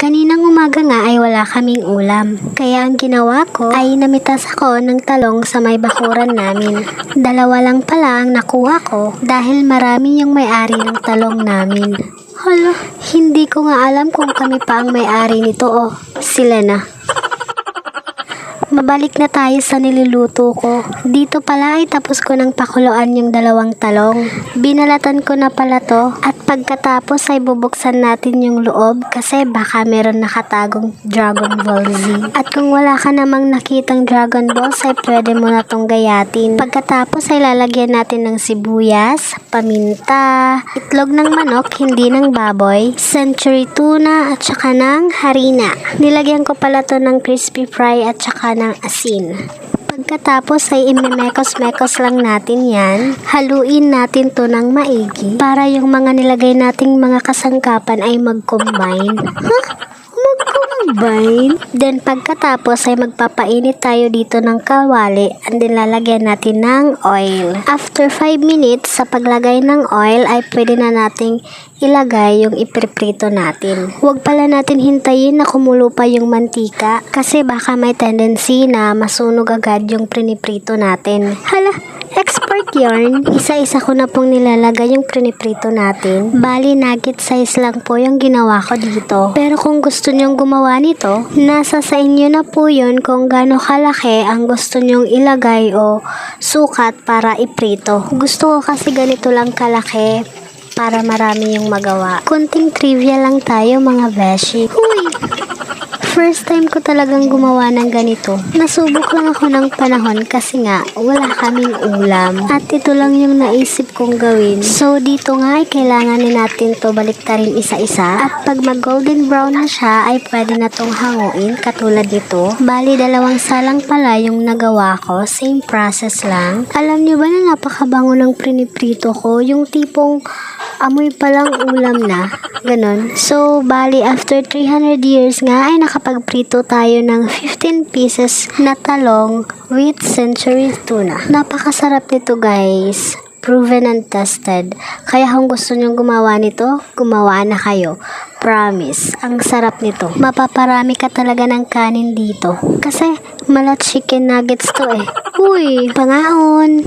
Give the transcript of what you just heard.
Kaninang umaga nga ay wala kaming ulam. Kaya ang ginawa ko ay namitas ako ng talong sa may bakuran namin. Dalawa lang pala ang nakuha ko dahil marami yung may-ari ng talong namin. Hala, hindi ko nga alam kung kami pa ang may-ari nito o sila na. Mabalik na tayo sa niluluto ko. Dito pala ay tapos ko ng pakuluan yung dalawang talong. Binalatan ko na pala to at pagkatapos ay bubuksan natin yung loob kasi baka meron nakatagong Dragon Ball Z. At kung wala ka namang nakitang Dragon Balls ay pwede mo na tong gayatin. Pagkatapos ay lalagyan natin ng sibuyas, paminta, itlog ng manok, hindi ng baboy, century tuna at saka ng harina. Nilagyan ko pala to ng crispy fry at saka ng asin. Pagkatapos ay imemekos-mekos lang natin yan. Haluin natin to ng maigi para yung mga nilagay nating mga kasangkapan ay mag-combine. Mag-combine? Then pagkatapos ay magpapainit tayo dito ng kawali and then lalagyan natin ng oil. After 5 minutes sa paglagay ng oil ay pwede na nating ilagay yung ipiprito natin. Huwag pala natin hintayin na kumulo pa yung mantika kasi baka may tendency na masunog agad yung priniprito natin. Hala, expert yarn. Isa-isa ko na pong nilalagay yung priniprito natin. Bali, nugget size lang po yung ginawa ko dito. Pero kung gusto nyong gumawa nito, nasa sa inyo na po yun kung gaano kalaki ang gusto nyong ilagay o sukat para iprito. Gusto ko kasi ganito lang kalaki para marami yung magawa. Kunting trivia lang tayo mga beshi. Huy! First time ko talagang gumawa ng ganito. Nasubok lang ako ng panahon kasi nga wala kaming ulam. At ito lang yung naisip kong gawin. So dito nga ay kailangan natin to baliktarin isa-isa. At pag mag-golden brown na siya ay pwede na tong hanguin katulad nito. Bali 2 salang pala yung nagawa ko. Same process lang. Alam niyo ba na napakabango ng priniprito ko? Yung tipong amoy palang ulam na. Ganon. So, bali, after 300 years nga, ay nakapagprito tayo ng 15 pieces na talong with century tuna. Napakasarap nito, guys. Proven and tested. Kaya kung gusto nyong gumawa nito, gumawa na kayo. Promise. Ang sarap nito. Mapaparami ka talaga ng kanin dito. Kasi, malat chicken nuggets to eh. Uy, pangaon!